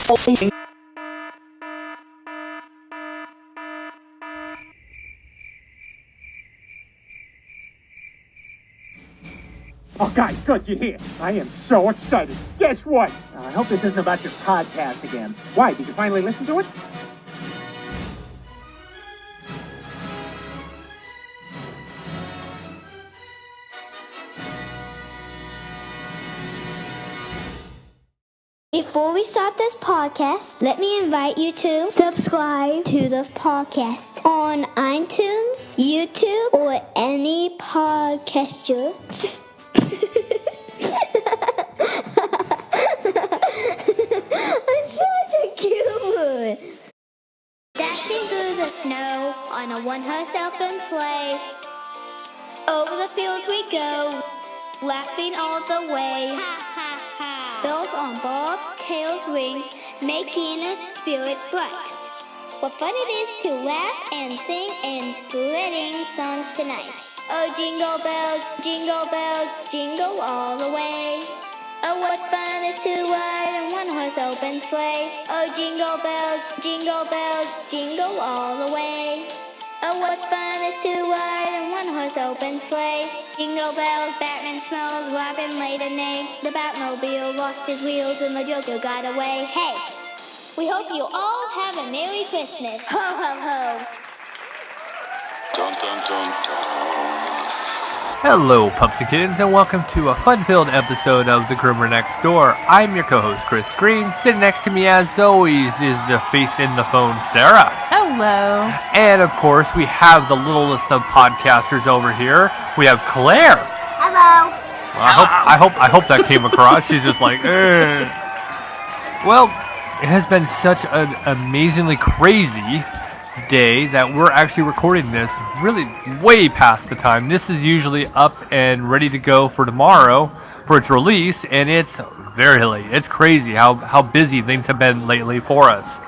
Oh, guys, good, you're here. I am so excited. Guess what? I hope this isn't about your podcast again. Why, did you finally listen to it? Before we start this podcast, let me invite you to subscribe to the podcast on iTunes, YouTube, or any podcaster. I'm such a cute. Dashing through the snow on a one-horse open sleigh. Over the fields we go, laughing all the way. Ha ha ha. Bells on bobs, tails, rings, making a spirit bright. What fun it is to laugh and sing and sledding songs tonight. Oh, jingle bells, jingle all the way. Oh, what fun it is to ride in one-horse open sleigh. Oh, jingle bells, jingle all the way. Oh, what fun it is to ride in one-horse open sleigh. Jingle bells, Batman smells, Robin laid a neigh. The Batmobile lost his wheels and the Joker got away. Hey, we hope you all have a Merry Christmas. Ho, ho, ho. Dun, dun, dun, dun. Hello, Pups and Kittens, and welcome to a fun-filled episode of The Groomer Next Door. I'm your co-host, Chris Green. Sitting next to me, as always, is the face in the phone, Sarah. Hello. And, of course, we have the littlest of podcasters over here. We have Claire. Hello. I hope that came across. She's just like, eh. Well, it has been such an amazingly crazy day that we're actually recording this really way past the time. This is usually up and ready to go for tomorrow for its release, and it's very late. It's crazy how busy things have been lately for us.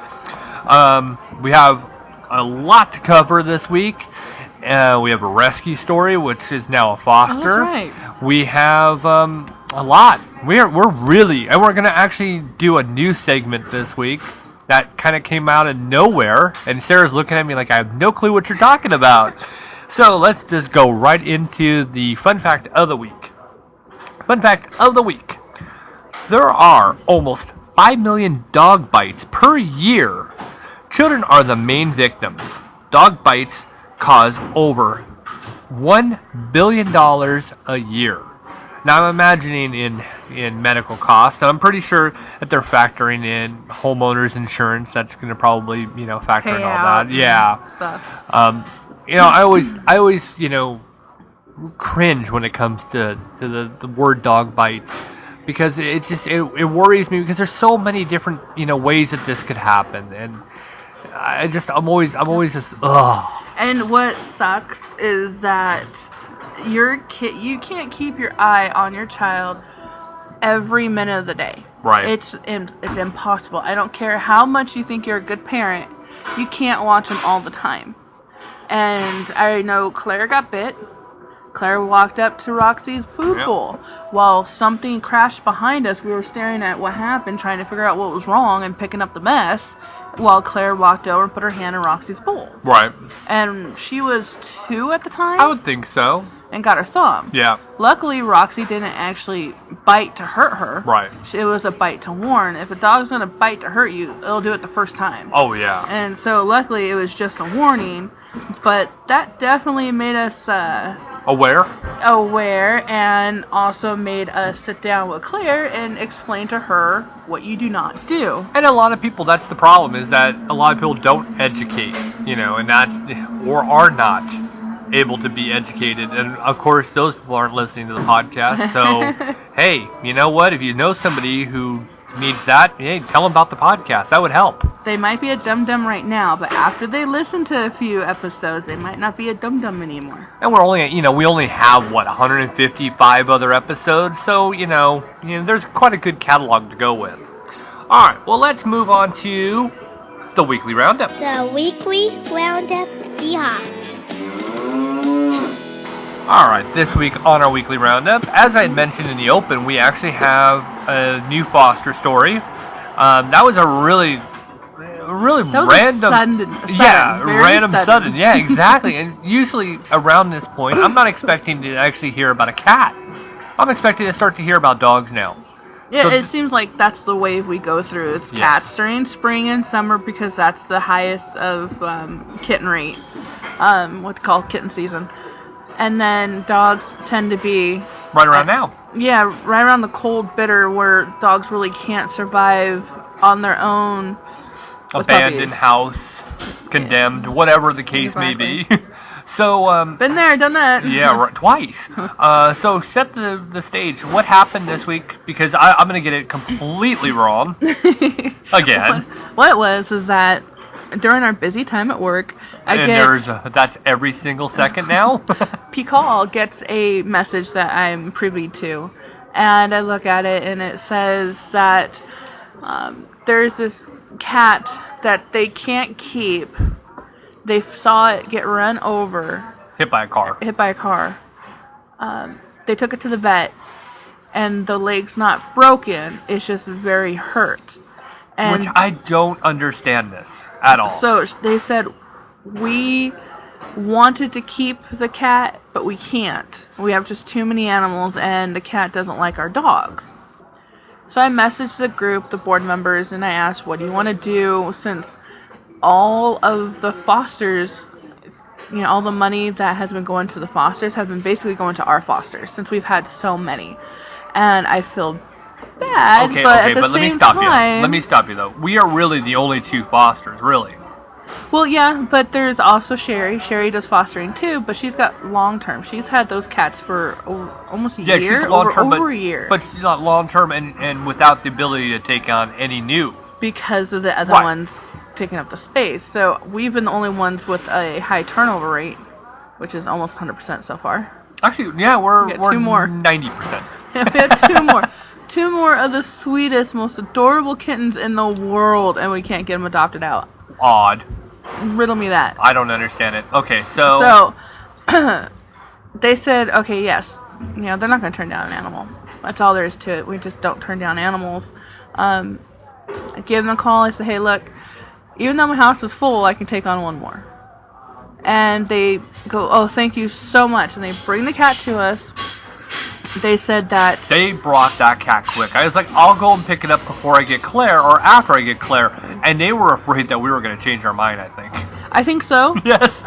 We have a lot to cover this week. We have a rescue story, which is now a foster. Oh, that's right. We have a lot. We're going to actually do a new segment this week that kind of came out of nowhere, and Sarah's looking at me like I have no clue what you're talking about. So let's just go right into the fun fact of the week. Fun fact of the week. There are almost 5 million dog bites per year. Children are the main victims. Dog bites cause over $1 billion a year. Now I'm imagining in medical costs, and I'm pretty sure that they're factoring in homeowners insurance. That's going to probably factor in all that. Yeah. Stuff. I always cringe when it comes to the word dog bites, because it worries me, because there's so many different ways that this could happen, and I'm always just ugh. And what sucks is that you can't keep your eye on your child every minute of the day. Right. It's impossible. I don't care how much you think you're a good parent, you can't watch them all the time. And I know Claire got bit. Claire walked up to Roxy's food bowl while something crashed behind us. We were staring at what happened, trying to figure out what was wrong and picking up the mess, while Claire walked over and put her hand in Roxy's bowl. Right. And she was 2 at the time. I would think so. And got her thumb. Yeah. Luckily, Roxy didn't actually bite to hurt her. Right. It was a bite to warn. If a dog's going to bite to hurt you, it'll do it the first time. Oh, yeah. And so, luckily, it was just a warning. But that definitely made us aware, and also made us sit down with Claire and explain to her what you do not do. And a lot of people, that's the problem, is that a lot of people don't educate, and that's, or are not able to be educated. And of course, those people aren't listening to the podcast. So, hey, you know what? If you know somebody who needs that, hey, tell them about the podcast. That would help. They might be a dum-dum right now, but after they listen to a few episodes, they might not be a dum-dum anymore. And we're only, we only have, 155 other episodes, so, there's quite a good catalog to go with. All right, well, let's move on to the weekly roundup. The weekly roundup, yeehaw. All right, this week on our weekly roundup, as I had mentioned in the open, we actually have a new foster story. That was a really That was random. very random sudden. Yeah, exactly. And usually around this point, I'm not expecting to actually hear about a cat. I'm expecting to start to hear about dogs now. Yeah, So it seems like that's the wave we go through is cats during spring and summer because that's the highest of kitten rate, what's called kitten season. And then dogs tend to be... Right around now. Yeah, right around the cold bitter where dogs really can't survive on their own. Abandoned house, condemned, whatever the case may be. So, been there, done that. Yeah, right, twice. So set the stage. What happened this week? Because I'm going to get it completely wrong. Again. What it was is that during our busy time at work, that's every single second now. P-Call gets a message that I'm privy to. And I look at it and it says that there's this cat that they can't keep. They saw it get run over. Hit by a car. They took it to the vet, and the leg's not broken. It's just very hurt. And which I don't understand this at all. So they said, we wanted to keep the cat, but we can't. We have just too many animals, and the cat doesn't like our dogs. So I messaged the group, the board members, and I asked, what do you want to do since all of the fosters, all the money that has been going to the fosters have been basically going to our fosters since we've had so many. And I feel bad, but at the same time... Let me stop you, though. We are really the only two fosters, really. Well, yeah, but there's also Sherry. Sherry does fostering, too, but she's got long-term. She's had those cats for almost a year. She's long-term, over a year. But she's not long-term and without the ability to take on any new. Because of the other ones taking up the space. So we've been the only ones with a high turnover rate, which is almost 100% so far. Actually, yeah, we're 2 more. 90%. Yeah, we have 2 more. 2 more of the sweetest, most adorable kittens in the world, and we can't get them adopted out. Odd. Riddle me that. I don't understand it. Okay, so they said, okay, yes, they're not going to turn down an animal. That's all there is to it. We just don't turn down animals. I gave them a call. I said, hey, look, even though my house is full, I can take on 1 more. And they go, oh, thank you so much. And they bring the cat to us. They said that... They brought that cat quick. I was like, I'll go and pick it up before I get Claire or after I get Claire. And they were afraid that we were going to change our mind, I think. I think so. Yes.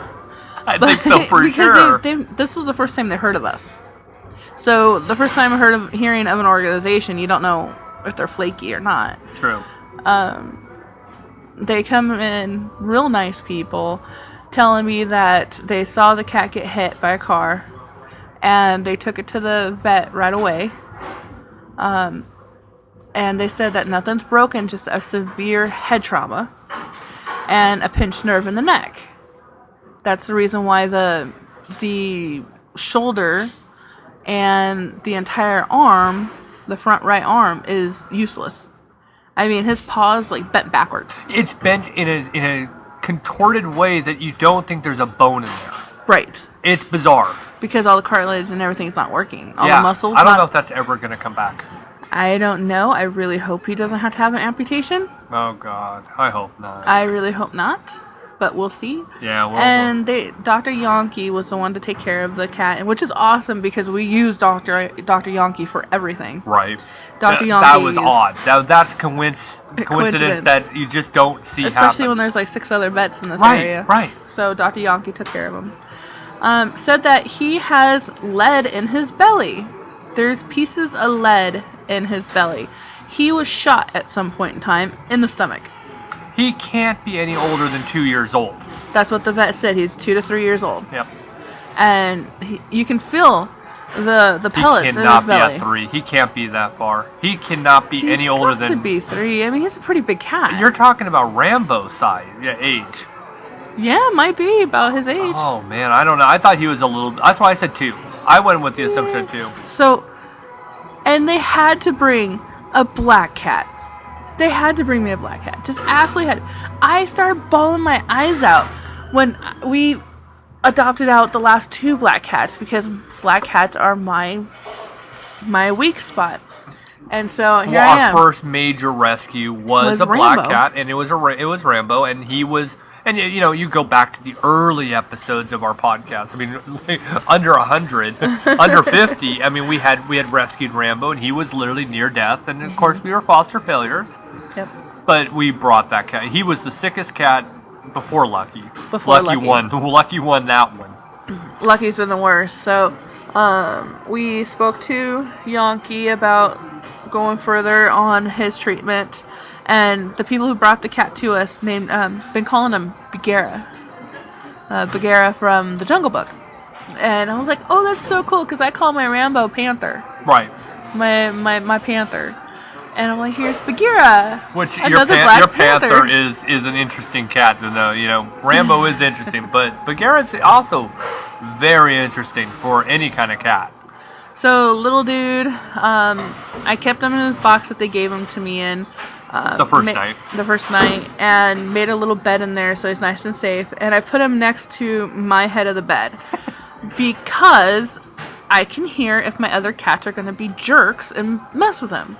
I think so for sure. Because this was the first time they heard of us. So the first time I hearing of an organization, you don't know if they're flaky or not. True. They come in real nice people telling me that they saw the cat get hit by a car and they took it to the vet right away. And they said that nothing's broken, just a severe head trauma and a pinched nerve in the neck. That's the reason why the shoulder and the entire arm, the front right arm, is useless. I mean, his paw's bent backwards. It's bent in a contorted way that you don't think there's a bone in there. Right. It's bizarre. Because all the cartilage and everything's not working. All the muscles. I don't know if that's ever going to come back. I don't know. I really hope he doesn't have to have an amputation. Oh, God. I hope not. I really hope not. But we'll see. Yeah, well... And Dr. Yonke was the one to take care of the cat, which is awesome because we use Dr. Yonke for everything. Right. Dr. Yonke. That was odd. That's coincidence that you just don't see especially happen. when there's 6 other vets in this area. Right. So Dr. Yonke took care of him. Said that he has lead in his belly. There's pieces of lead in his belly. He was shot at some point in time in the stomach. He can't be any older than 2 years old. That's what the vet said. He's 2 to 3 years old. Yep. And you can feel the pellets in his belly. He cannot be at 3. He can't be that far. He cannot be any older than... He's got to be 3. I mean, he's a pretty big cat. You're talking about Rambo size, age. Yeah, might be about his age. Oh, man, I don't know. I thought he was a little... That's why I said 2. I went with the assumption of 2. So, and they had to bring a black cat. They had to bring me a black cat. Just absolutely had. I started bawling my eyes out when we adopted out the last 2 black cats because black cats are my weak spot. And so here I am. Our first major rescue was a black cat, and it was Rambo, and he was. And you go back to the early episodes of our podcast. I mean, under 100, under 50. I mean, we had rescued Rambo, and he was literally near death. And of course, we were foster failures. Yep. But we brought that cat. He was the sickest cat before Lucky. Lucky won. Lucky won that one. Lucky's been the worst. So we spoke to Yankee about going further on his treatment. And the people who brought the cat to us been calling him Bagheera. Bagheera from the Jungle Book. And I was like, oh, that's so cool, because I call my Rambo Panther. Right. My Panther. And I'm like, here's Bagheera. Which your Panther is an interesting cat to know. Rambo is interesting, but Bagheera's also very interesting for any kind of cat. So, little dude, I kept him in his box that they gave him to me in. The first night, and made a little bed in there so he's nice and safe. And I put him next to my head of the bed because I can hear if my other cats are going to be jerks and mess with him.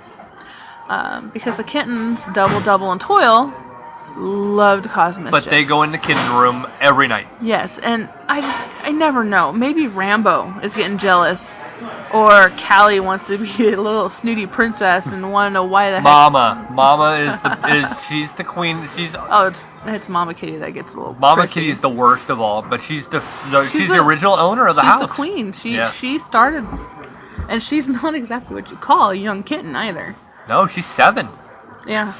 Because the kittens, Double, and Toil, love to cause mischief. But they go in the kitten room every night. Yes, and I never know. Maybe Rambo is getting jealous. Or Callie wants to be a little snooty princess and want to know why the heck. Mama she's the queen. It's Mama Kitty that gets a little. Mama prissy. Kitty is the worst of all, but she's the original owner of the house. She's the queen. She started, and she's not exactly what you call a young kitten either. No, she's 7. Yeah.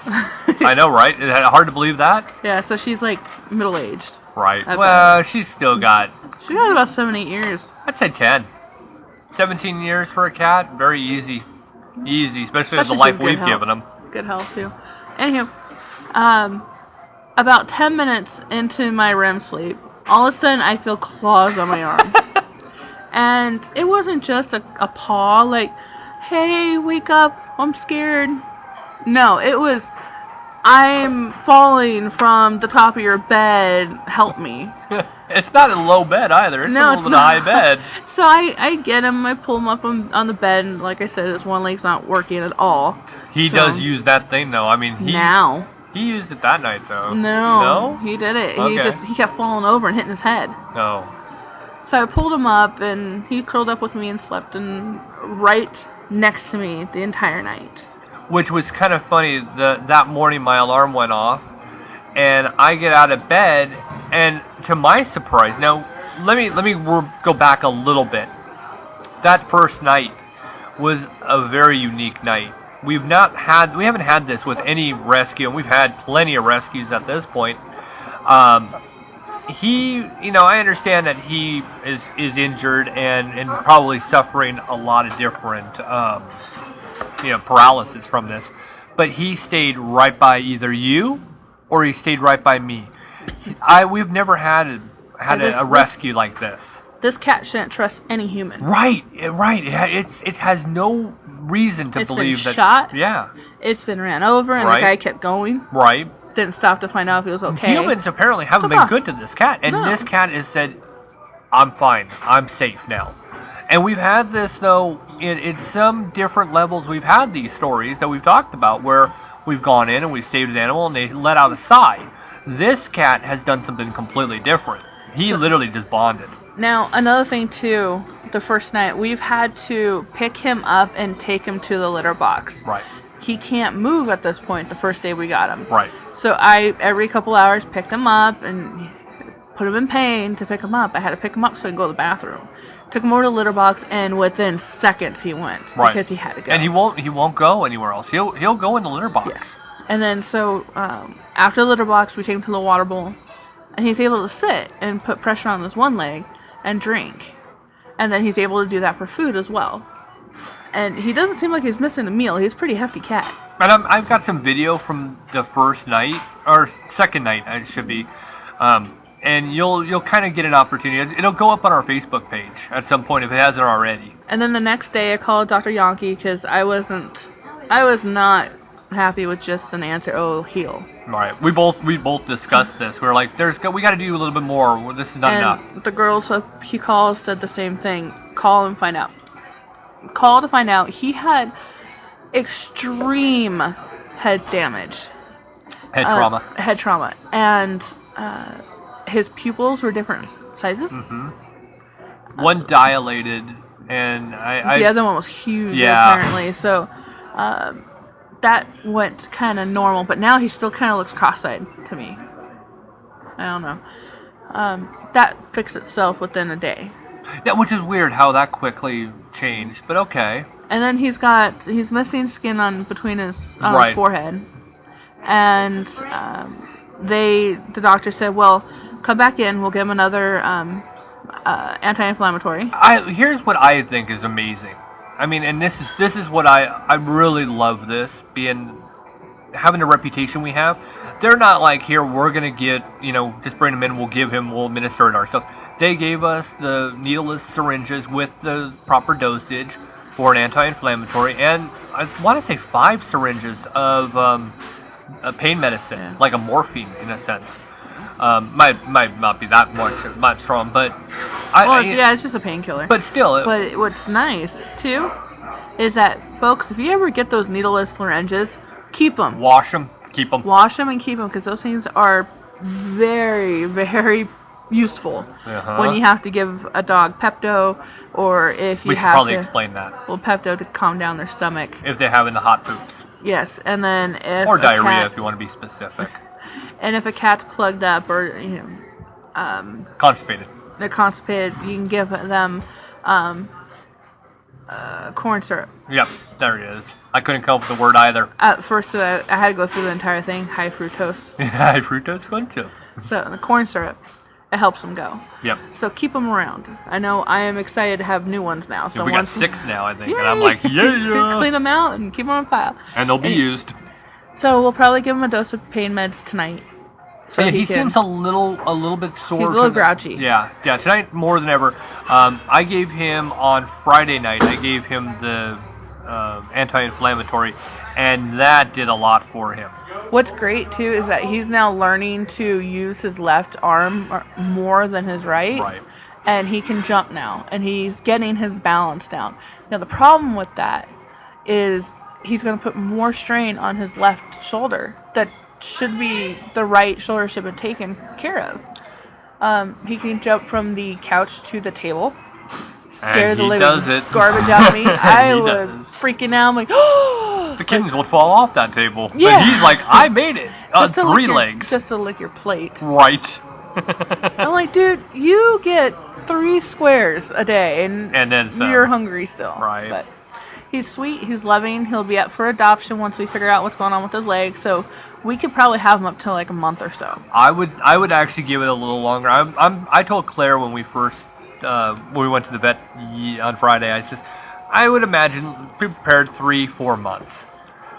I know, right? It's hard to believe that. Yeah, so she's like middle aged. Right. Well, she's still got. She got about 7-8 years. I'd say 10. 17 years for a cat, very easy, especially with the life we've given them. Good health too. Anywho, about 10 minutes into my REM sleep, all of a sudden I feel claws on my arm, and it wasn't just a paw like, "Hey, wake up! I'm scared." No, it was, "I'm falling from the top of your bed. Help me." It's not a low bed either. It's a high bed. So I get him. I pull him up on the bed. And like I said, his one leg's not working at all. He does use that thing, though. I mean, he used it that night, though. No? He did it. Okay. He kept falling over and hitting his head. No. So I pulled him up, and he curled up with me and slept right next to me the entire night. Which was kind of funny. That morning, my alarm went off, and I get out of bed, and to my surprise, now let me go back a little bit. That first night was a very unique night. We haven't had this with any rescue, and we've had plenty of rescues at this point. I understand that he is injured and probably suffering a lot of different paralysis from this, but he stayed right by either you or he stayed right by me. We've never had a rescue like this. This cat shouldn't trust any human. Right. It has no reason to believe that. It's been shot. Yeah. It's been ran over, and the guy kept going. Right. Didn't stop to find out if he was okay. Humans apparently haven't been good to this cat, and this cat has said, "I'm fine. I'm safe now." And we've had this, though, in some different levels. We've had these stories that we've talked about where we've gone in and we've saved an animal and they let out a sigh. This cat has done something completely different. He literally just bonded. Now, another thing, too, the first night, we've had to pick him up and take him to the litter box. Right. He can't move at this point the first day we got him. Right. So I, every couple hours, picked him up and put him in pain to pick him up. I had to pick him up so he could go to the bathroom. Took him over to the litter box, and within seconds he went because he had to go. And he won't go anywhere else. He'll go in the litter box. Yes. And then so after the litter box, we take him to the water bowl, and he's able to sit and put pressure on his one leg and drink, and then he's able to do that for food as well. And he doesn't seem like he's missing a meal. He's a pretty hefty cat. And I've got some video from the first night or second night, it should be. And you'll kind of get an opportunity. It'll go up on our Facebook page at some point if it hasn't already. And then the next day I called Dr. Yankee because I was not happy with just an answer, "Oh, heal." Right. We both discussed this. We were like, we got to do a little bit more. This is not enough. The girls he called said the same thing. Call and find out. Call to find out. He had extreme head damage. Head trauma. Head trauma. And his pupils were different sizes. One dilated, and the other one was huge, Yeah. apparently. So that went kind of normal, but now he still kind of looks cross-eyed to me. I don't know. That fixed itself within a day. Yeah, which is weird how that quickly changed, but okay. And then he's missing skin on between his Right. forehead, and the doctor said, "Well, come back in. We'll give him another anti-inflammatory." Here's what I think is amazing. I mean, and this is what I really love this having the reputation we have. They're not like, here, we're gonna get, just bring him in, we'll administer it ourselves. They gave us the needleless syringes with the proper dosage for an anti-inflammatory, and I want to say 5 syringes of a pain medicine, like a morphine in a sense. Might not be that much strong, but it's just a painkiller. But still, but what's nice too is that, folks, if you ever get those needleless syringes, keep them. Wash them, keep them. Wash them and keep them, because those things are very, very useful when you have to give a dog Pepto, or if you we should have probably to explain that. Well, Pepto to calm down their stomach. If they're having the hot poops. Yes, and then if or diarrhea, if you want to be specific. And if a cat's plugged up or Constipated. They're constipated, you can give them corn syrup. Yep, there it is. I couldn't come up with the word either. At first, I had to go through the entire thing, high fructose. High fructose corn syrup. So the corn syrup, it helps them go. Yep. So keep them around. I know I am excited to have new ones now. So we got 6 now, I think, and I'm like, yeah. Clean them out and keep them on pile. And they'll be used. So we'll probably give him a dose of pain meds tonight. So he seems a little bit sore. He's a little grouchy. Yeah. Tonight more than ever. I gave him on Friday night. I gave him the anti-inflammatory, and that did a lot for him. What's great too is that he's now learning to use his left arm more than his right. Right. And he can jump now, and he's getting his balance down. Now the problem with that is he's going to put more strain on his left shoulder. That should be the right shoulder should be taken care of. He can jump from the couch to the table. Scare the living garbage out of me. I was freaking out. I'm like, oh! The kittens would fall off that table. Yeah. But he's like, I made it on 3 legs. Just to lick your plate. Right. I'm like, dude, you get 3 squares a day, and then some. You're hungry still. Right. But he's sweet. He's loving. He'll be up for adoption once we figure out what's going on with his legs. So we could probably have him up to like a month or so. I would actually give it a little longer. I told Claire when we first when we went to the vet on Friday, I would imagine be prepared 3-4 months,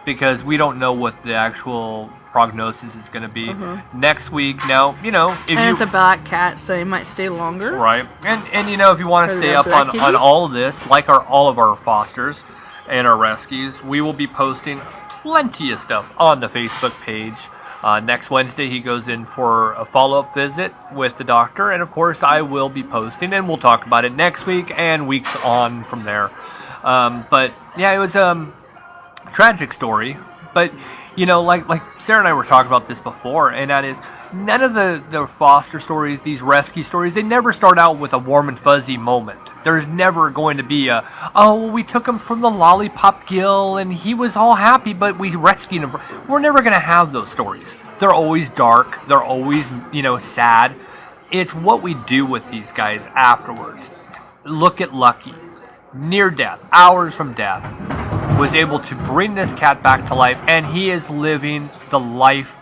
because we don't know what the actual prognosis is going to be next week. Now, It's a black cat, so he might stay longer. Right. And if you want to stay up on all of this, like all of our fosters and our rescues, we will be posting plenty of stuff on the Facebook page. Next Wednesday, he goes in for a follow-up visit with the doctor, and of course, I will be posting, and we'll talk about it next week and weeks on from there. But yeah, it was a tragic story. But like Sarah and I were talking about this before, and that is, none of the foster stories, these rescue stories, they never start out with a warm and fuzzy moment. There's never going to be we took him from the lollipop gill and he was all happy, but we rescued him. We're never going to have those stories. They're always dark. They're always, sad. It's what we do with these guys afterwards. Look at Lucky. Near death, hours from death, was able to bring this cat back to life, and he is living the life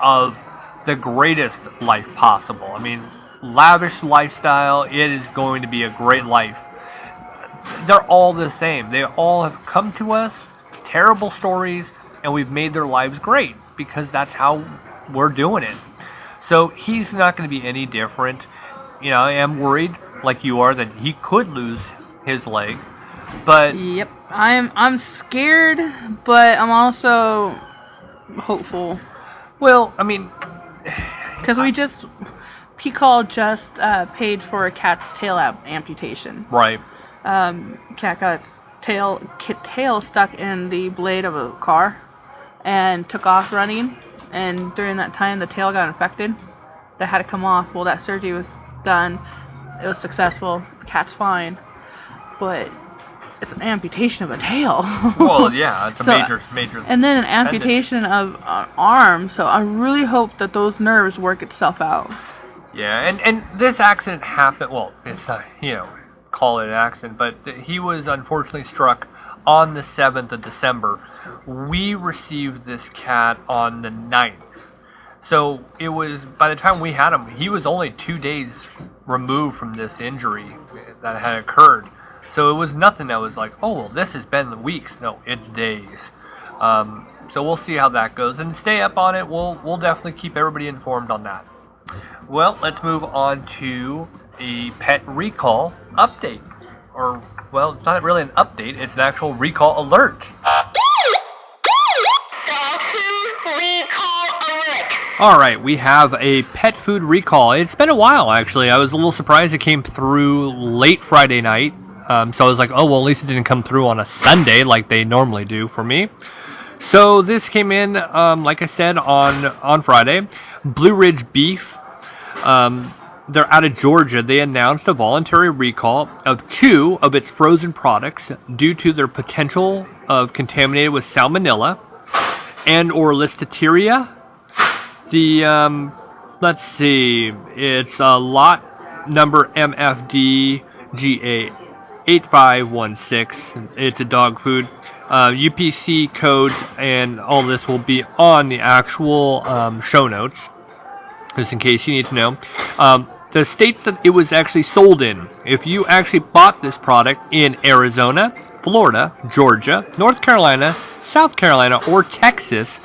of the greatest life possible. I mean, lavish lifestyle. It is going to be a great life. They're all the same. They all have come to us, terrible stories, and we've made their lives great, because that's how we're doing it. So he's not going to be any different. I am worried, like you are, that he could lose his leg, but yep, I'm scared, but I'm also hopeful. Well, I mean, because P-Call just paid for a cat's tail amputation. Right. Cat got its tail stuck in the blade of a car and took off running. And during that time, the tail got infected. That had to come off. Well, that surgery was done. It was successful. The cat's fine. But it's an amputation of a tail. Well, yeah, it's a major. And then an amputation of an arm. So I really hope that those nerves work itself out. Yeah, and this accident happened. Well, it's call it an accident, but he was unfortunately struck on the 7th of December. We received this cat on the 9th. So it was, by the time we had him, he was only 2 days removed from this injury that had occurred. So it was nothing that was like, oh, well, this has been weeks. No, it's days. So we'll see how that goes. And stay up on it. We'll definitely keep everybody informed on that. Well, let's move on to a pet recall update. Or, well, it's not really an update. It's an actual recall alert. Alright, we have a pet food recall. It's been a while, actually. I was a little surprised it came through late Friday night. So I was like, oh, well, at least it didn't come through on a Sunday like they normally do for me. So this came in, like I said, on Friday. Blue Ridge Beef, they're out of Georgia. They announced a voluntary recall of 2 of its frozen products due to their potential of contaminated with Salmonella and or Listeria. The, let's see, it's lot number MFDGA8516. It's a dog food. UPC codes and all this will be on the actual show notes, just in case you need to know. The states that it was actually sold in. If you actually bought this product in Arizona, Florida, Georgia, North Carolina, South Carolina, or Texas,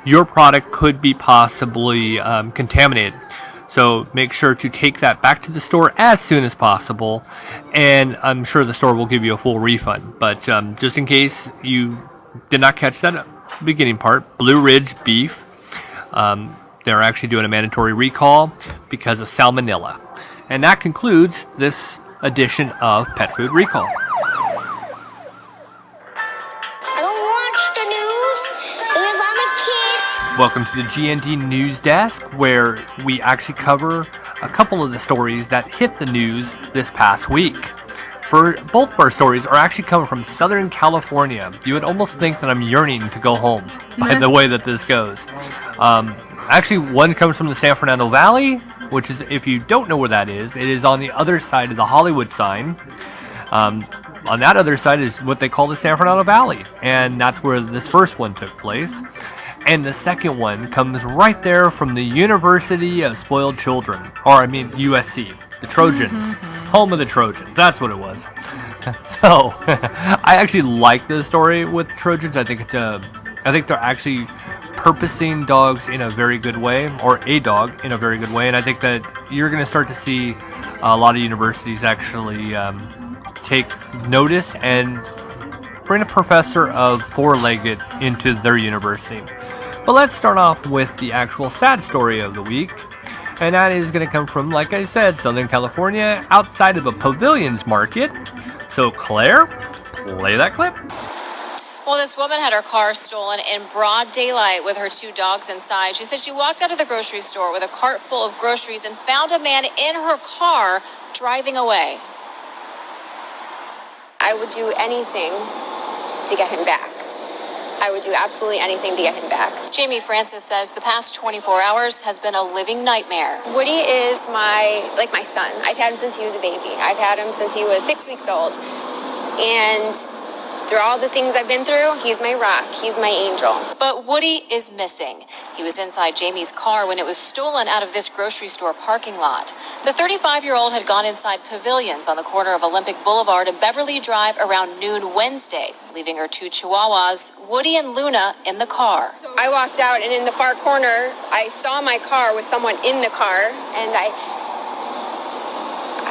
your product could be possibly contaminated. So make sure to take that back to the store as soon as possible, and I'm sure the store will give you a full refund. But just in case you did not catch that beginning part, Blue Ridge Beef, they're actually doing a mandatory recall because of Salmonella. And that concludes this edition of Pet Food Recall. Welcome to the GND News Desk, where we actually cover a couple of the stories that hit the news this past week. For both of our stories are actually coming from Southern California. You would almost think that I'm yearning to go home by the way that this goes. Actually, one comes from the San Fernando Valley, which is, if you don't know where that is, it is on the other side of the Hollywood sign. On that other side is what they call the San Fernando Valley, and that's where this first one took place. And the second one comes right there from the University of Spoiled Children, or I mean USC, the Trojans, home of the Trojans. That's what it was. So I actually like this story with the Trojans. I think they're actually purposing dogs in a very good way, or a dog in a very good way. And I think that you're going to start to see a lot of universities actually take notice and bring a professor of four-legged into their university. But let's start off with the actual sad story of the week. And that is going to come from, like I said, Southern California, outside of a Pavilions market. So Claire, play that clip. Well, this woman had her car stolen in broad daylight with her 2 dogs inside. She said she walked out of the grocery store with a cart full of groceries and found a man in her car driving away. I would do anything to get him back. I would do absolutely anything to get him back. Jamie Francis says the past 24 hours has been a living nightmare. Woody is my son. I've had him since he was a baby. I've had him since he was 6 weeks old. And through all the things I've been through, he's my rock. He's my angel. But Woody is missing. He was inside Jamie's car when it was stolen out of this grocery store parking lot. The 35-year-old had gone inside Pavilions on the corner of Olympic Boulevard and Beverly Drive around noon Wednesday, leaving her 2 chihuahuas, Woody and Luna, in the car. I walked out, and in the far corner, I saw my car with someone in the car, and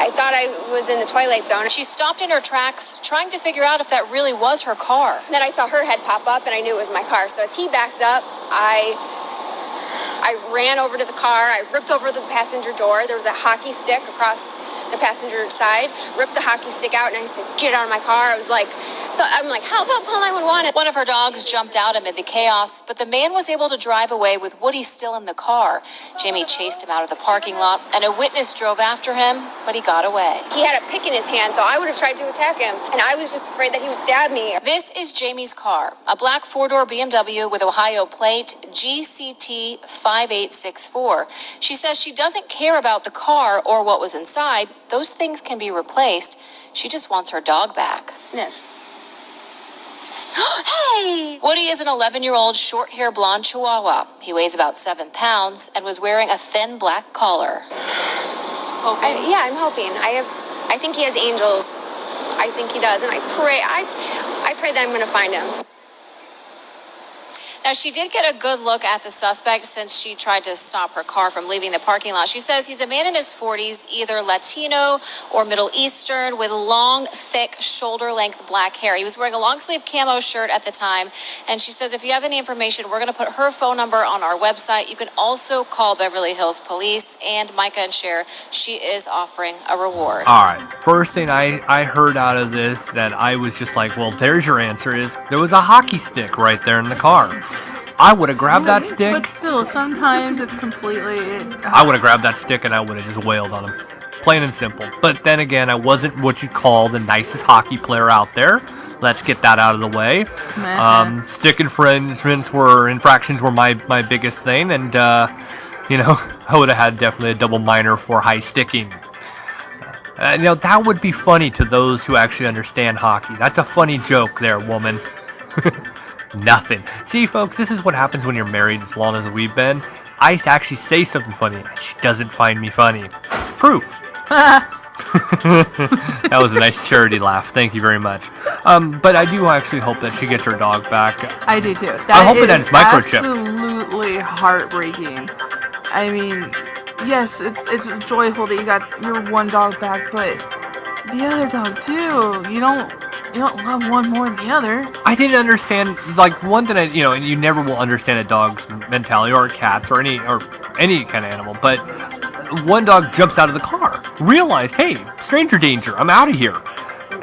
I thought I was in the Twilight Zone. She stopped in her tracks, trying to figure out if that really was her car. And then I saw her head pop up, and I knew it was my car. So as he backed up, I ran over to the car. I ripped over the passenger door. There was a hockey stick across the passenger side. Ripped the hockey stick out, and I said, "Get out of my car." I was like, So I'm like, help, call 911. One of her dogs jumped out amid the chaos, but the man was able to drive away with Woody still in the car. Jamie chased him out of the parking lot, and a witness drove after him, but he got away. He had a pick in his hand, so I would have tried to attack him, and I was just afraid that he would stab me. This is Jamie's car, a black four-door BMW with Ohio plate GCT 5864. She says she doesn't care about the car or what was inside. Those things can be replaced. She just wants her dog back. Sniff. Hey! Woody is an 11-year-old short-hair blonde Chihuahua. He weighs about 7 pounds and was wearing a thin black collar. I'm hoping. I think he has angels. I think he does, and I pray that I'm going to find him. Now, she did get a good look at the suspect since she tried to stop her car from leaving the parking lot. She says he's a man in his 40s, either Latino or Middle Eastern, with long, thick, shoulder-length black hair. He was wearing a long-sleeve camo shirt at the time, and she says if you have any information, we're going to put her phone number on our website. You can also call Beverly Hills Police, and Micah and Cher, she is offering a reward. All right, first thing I heard out of this that I was just like, well, there's your answer, is there was a hockey stick right there in the car. I would have grabbed that stick. But still, sometimes it's completely... I would have grabbed that stick and I would have just wailed on him. Plain and simple. But then again, I wasn't what you'd call the nicest hockey player out there. Let's get that out of the way. Stick infractions were my biggest thing. And, I would have had definitely a double minor for high sticking. That would be funny to those who actually understand hockey. That's a funny joke there, woman. Nothing. See, folks, this is what happens when you're married as long as we've been. I actually say something funny, and she doesn't find me funny. Proof. That was a nice charity laugh. Thank you very much. But I do actually hope that she gets her dog back. I do too. I hope that it's microchipped. Absolutely heartbreaking. I mean, yes, it's joyful that you got your one dog back, but the other dog too. You don't love one more than the other. I didn't understand, one thing and you never will understand a dog's mentality, or a cat's, or any kind of animal, but one dog jumps out of the car, realized, hey, stranger danger, I'm out of here.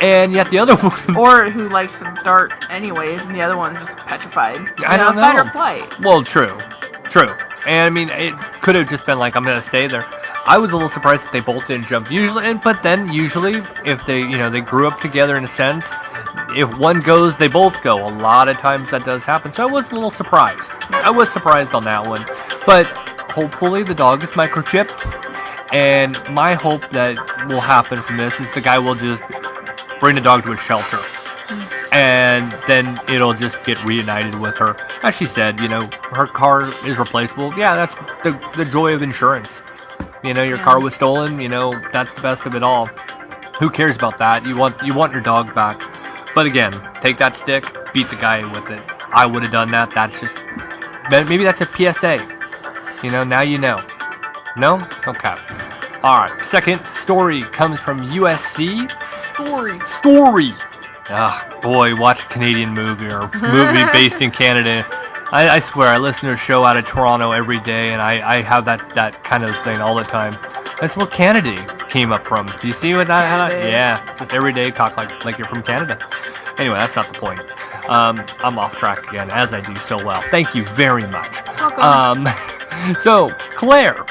And yet the other one... Or who likes to dart anyways, and the other one's just petrified. I don't know. Fight or flight. Well, true. And I mean, it could have just been like, I'm going to stay there. I was a little surprised that they both didn't jump. Usually, if they grew up together in a sense, if one goes, they both go. A lot of times that does happen. So I was a little surprised. I was surprised on that one. But hopefully the dog is microchipped. And my hope that will happen from this is the guy will just bring the dog to a shelter. And then it'll just get reunited with her. As she said, her car is replaceable. Yeah, that's the joy of insurance. Your car was stolen, that's the best of it all. Who cares about that? You want your dog back. But again, take that stick, beat the guy with it. I would have done that. That's just, maybe that's a PSA. Now you know. No? Okay. Alright, second story comes from USC. Story. Ah, boy, watch a Canadian movie or movie based in Canada. I swear, I listen to a show out of Toronto every day, and I have that kind of thing all the time. That's where Canada came up from. Do you see what that? Yeah, just every day talk like you're from Canada. Anyway, that's not the point. I'm off track again, as I do so well. Thank you very much. Welcome. So, Claire,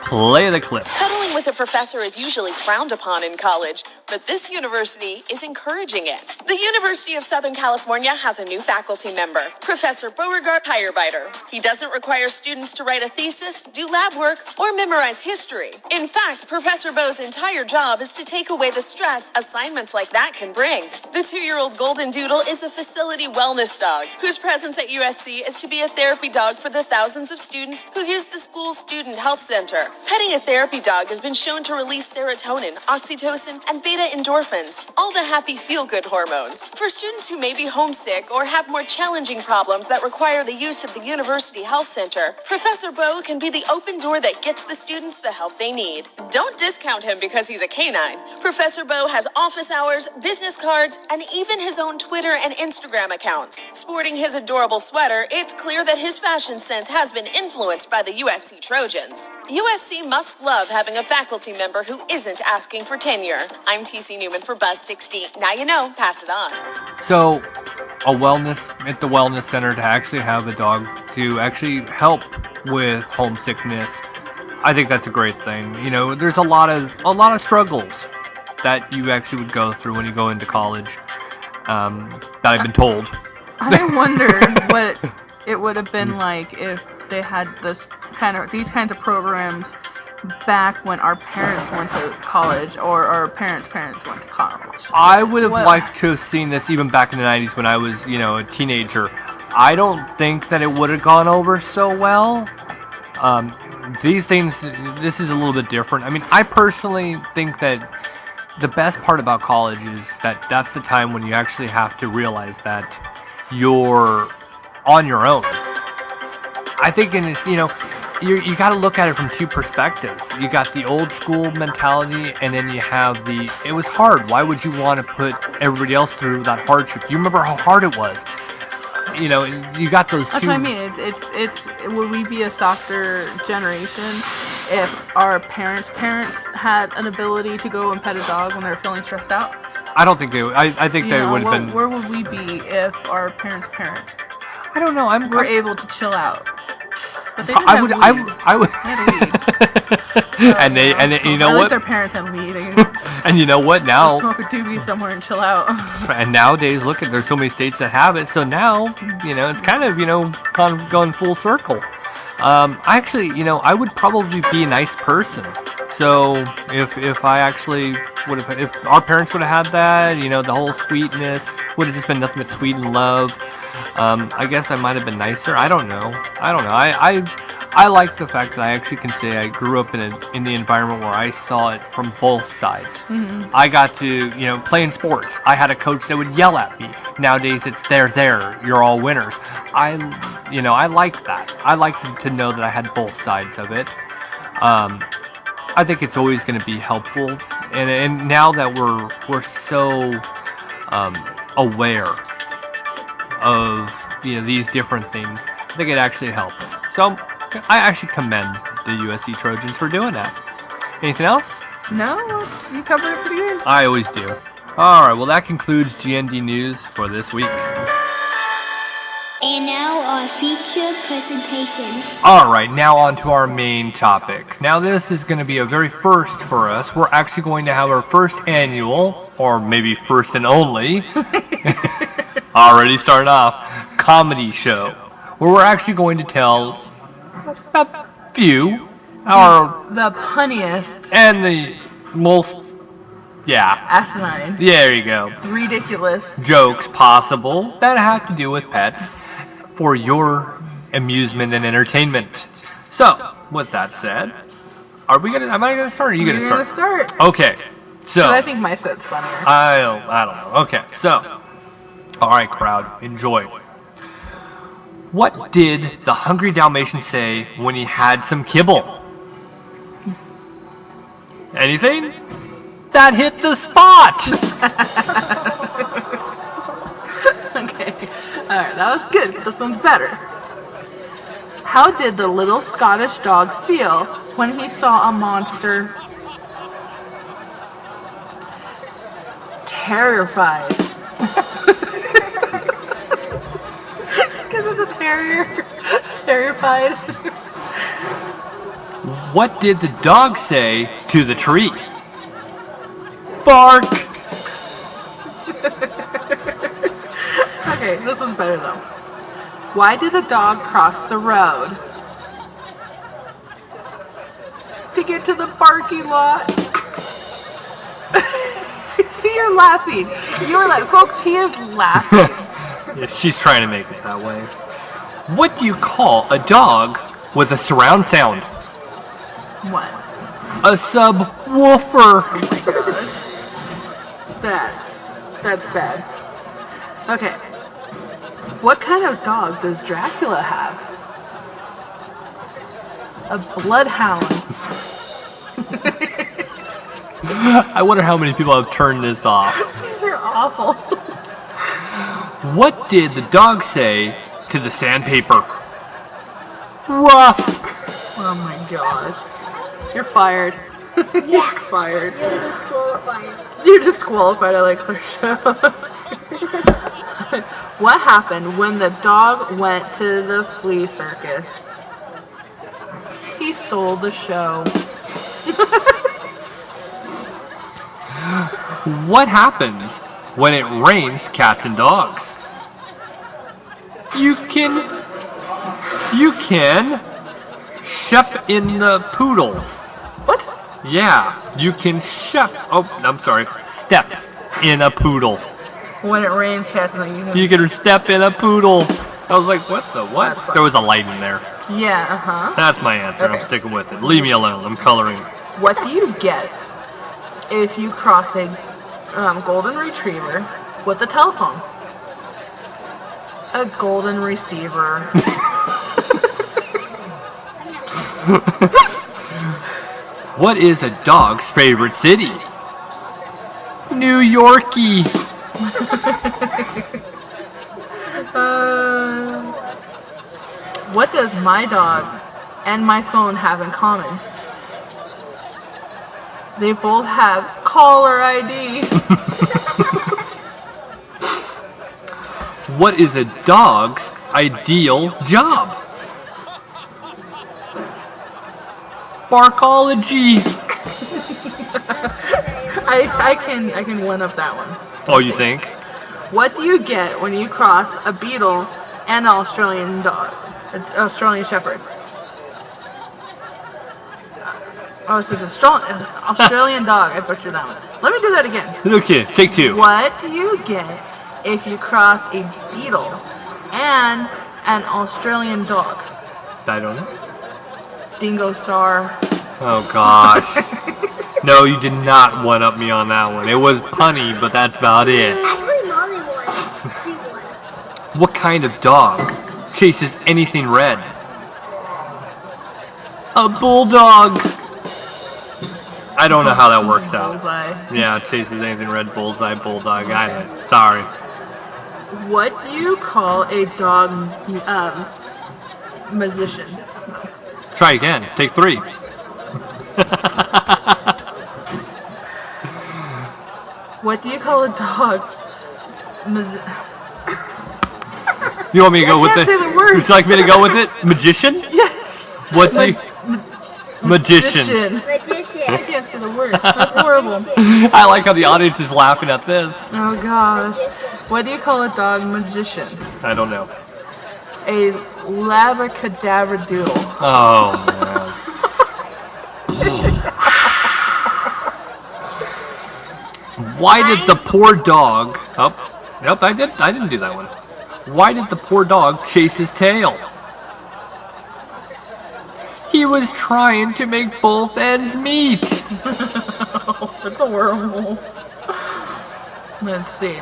play the clip. Cuddling with a professor is usually frowned upon in college, but this university is encouraging it. The University of Southern California has a new faculty member, Professor Beauregard Hirebiter. He doesn't require students to write a thesis, do lab work, or memorize history. In fact, Professor Beau's entire job is to take away the stress assignments like that can bring. The 2-year-old Golden Doodle is a facility wellness dog, whose presence at USC is to be a therapy dog for the thousands of students who use the school's student health center. Petting a therapy dog has been shown to release serotonin, oxytocin, and beta endorphins, all the happy feel-good hormones. For students who may be homesick or have more challenging problems that require the use of the University Health Center, Professor Beau can be the open door that gets the students the help they need. Don't discount him because he's a canine. Professor Beau has office hours, business cards, and even his own Twitter and Instagram accounts. Sporting his adorable sweater, it's clear that his fashion sense has been influenced by the USC Trojans. USC must love having a faculty member who isn't asking for tenure. I'm TC Newman for Buzz 60. Now you know, pass it on. So, at the wellness center, to actually have a dog to actually help with homesickness, I think that's a great thing. You know, there's a lot of struggles that you actually would go through when you go into college, that I've been told. I wonder what it would have been like if they had these kinds of programs back when our parents went to college, or our parents' parents went to college. I would have liked to have seen this even back in the 90s when I was, a teenager. I don't think that it would have gone over so well. These things, this is a little bit different. I mean, I personally think that the best part about college is that that's the time when you actually have to realize that you're on your own. I think you got to look at it from two perspectives. You got the old school mentality, and then you have it was hard. Why would you want to put everybody else through that hardship? You remember how hard it was. You got those two. That's what I mean. It's would we be a softer generation if our parents had an ability to go and pet a dog when they were feeling stressed out? I don't think they would. I think they would have been. Where would we be if our parents' I don't know. were able to chill out? But they I would. They had weed. And you know what? Their parents had weed. And you know what? Now smoke a doobie somewhere and chill out. And nowadays, look at there's so many states that have it. So now, it's kind of going full circle. Actually, I would probably be a nice person. So if I actually would have, if our parents would have had that, the whole sweetness would have just been nothing but sweet and love. I guess I might have been nicer. I don't know. I like the fact that I actually can say I grew up in the environment where I saw it from both sides. Mm-hmm. I got to, playing sports. I had a coach that would yell at me. Nowadays it's there, you're all winners. I like that. I like to know that I had both sides of it. I think it's always going to be helpful. And now that we're so aware of these different things, I think it actually helps. So I actually commend the USC Trojans for doing that. Anything else? No, you covered it pretty good. I always do. Alright, well that concludes GND News for this week. And now our feature presentation. Alright, now on to our main topic. Now this is going to be a very first for us. We're actually going to have our first annual, or maybe first and only, already starting off, comedy show, where we're actually going to tell a few, the punniest and the most, asinine, there you go, ridiculous jokes possible that have to do with pets for your amusement and entertainment. So, with that said, am I gonna start or are you gonna start? You're gonna start. Okay, so. I think my set's funnier. I don't know. Okay, so. Alright, crowd, enjoy. What did the hungry Dalmatian say when he had some kibble? Anything? That hit the spot! Okay, alright, that was good. This one's better. How did the little Scottish dog feel when he saw a monster? Terrified. Because it's a terrier. Terrified. What did the dog say to the tree? Bark! Okay, this one's better though. Why did the dog cross the road? To get to the parking lot. See, you're laughing. You're like, folks, he is laughing. Yeah, she's trying to make it that way. What do you call a dog with a surround sound? What? A subwoofer. Oh my gosh. That's bad. Okay. What kind of dog does Dracula have? A bloodhound. I wonder how many people have turned this off. These are awful. What did the dog say to the sandpaper? Rough. Oh my gosh. You're fired. Yeah. Fired. You're disqualified. You're disqualified. I like Claire's show. What happened when the dog went to the flea circus? He stole the show. What happens when it rains cats and dogs? You can shep in the poodle. What? Yeah, you can step in a poodle. When it rains, cats and You can step in a poodle. I was like, what the what? That's fine. There was a light in there. Yeah, That's my answer. Okay. I'm sticking with it. Leave me alone. I'm coloring. What do you get if you cross a golden retriever with a telephone? A golden receiver. What is a dog's favorite city? New Yorkie. What does my dog and my phone have in common? They both have caller ID. What is a dog's ideal job? Barkology. I can one up that one. Oh, you think? What do you get when you cross a beetle and an Australian dog? An Australian Shepherd. Oh, so it's an Australian dog. I butchered that one. Let me do that again. Okay, take two. What do you get if you cross a beetle and an Australian dog? I don't know. Dingo Star. Oh, gosh. No, you did not one-up me on that one. It was punny, but that's about it. Actually, Molly won. She won. What kind of dog chases anything red? A bulldog. I don't know how that works out. Bullseye. Yeah, it chases anything red, bullseye, bulldog. Sorry. What do you call a dog musician? Try again. Take three. What do you call a dog? You want me to go with can't it? say the word. Would you like me to go with it? Magician? Yes. What do you... Magician. Magician. I Magician. can't say the word. That's horrible. I like how the audience is laughing at this. Oh gosh. What do you call a dog magician? I don't know. A labracadabradoodle. Oh, man. Why did the poor dog... Oh, nope, I didn't do that one. Why did the poor dog chase his tail? He was trying to make both ends meet. That's horrible. Let's see.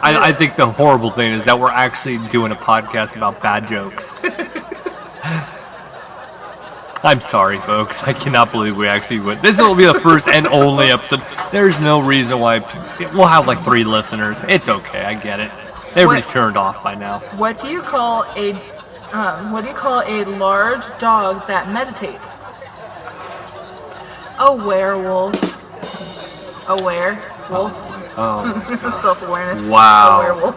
I think the horrible thing is that we're actually doing a podcast about bad jokes. I'm sorry, folks. I cannot believe we actually went. This will be the first and only episode. There's no reason why we'll have like 3 listeners. It's okay. I get it. Everybody's turned off by now. What do you call a large dog that meditates? A werewolf. A werewolf. Oh. Self-awareness. Wow. A werewolf.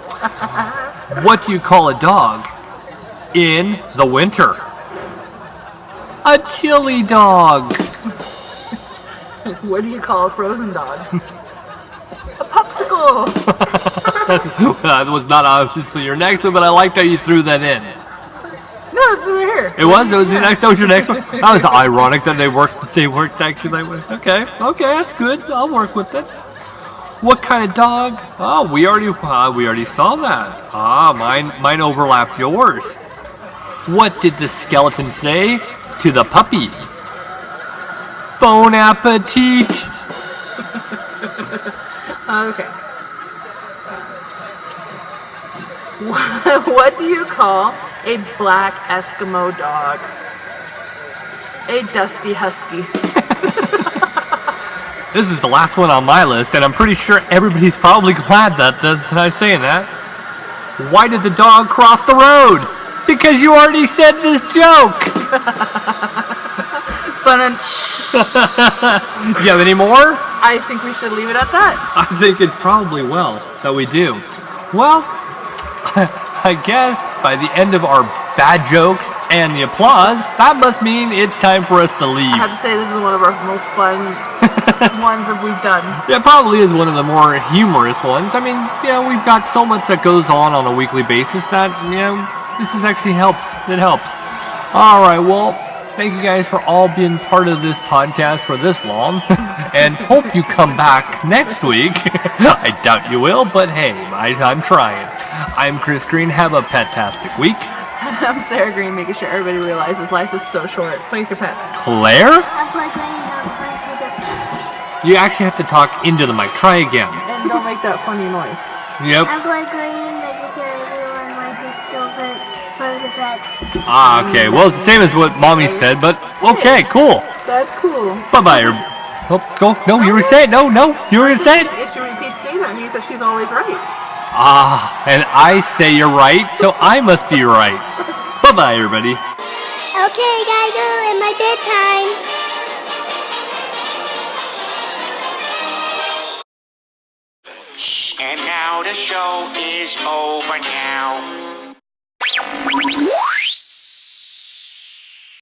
What do you call a dog in the winter? A chili dog. What do you call a frozen dog? A popsicle. That was not obviously your next one, but I liked how you threw that in. No, it's right here. It was your next. That was your next one. That was ironic that they worked actually that way. Okay, that's good. I'll work with it. What kind of dog? Oh, we already saw that. Mine overlapped yours. What did the skeleton say to the puppy? Bon appetit. Okay. What do you call a black Eskimo dog? A dusty husky. This is the last one on my list, and I'm pretty sure everybody's probably glad that I'm saying that. Why did the dog cross the road? Because you already said this joke. But You have any more? I think we should leave it at that. I think it's probably well that we do. Well, I guess by the end of our bad jokes and the applause, that must mean it's time for us to leave. I have to say this is one of our most fun ones that we've done. It probably is one of the more humorous ones. I mean, we've got so much that goes on a weekly basis that, this is actually helps. It helps. All right, well, thank you guys for all being part of this podcast for this long, and hope you come back next week. I doubt you will, but hey, I'm trying. I'm Chris Green. Have a pet-tastic week. I'm Sarah Green, making sure everybody realizes life is so short. Play with your pet. Claire? I'm Claire Green. I'm friends with the... You actually have to talk into the mic. Try again. And don't make that funny noise. Yep. I'm Claire Green. Making sure everyone likes his children. Play with the pet. Okay. Well, it's the same as what Mommy said, but okay, cool. That's cool. Bye-bye. Oh, go. No, you were saying no. You were saying. If she repeats me, that means that she's always right. And I say you're right, so I must be right. Bye-bye, everybody. Okay, gotta go. It's my bedtime. And now the show is over now.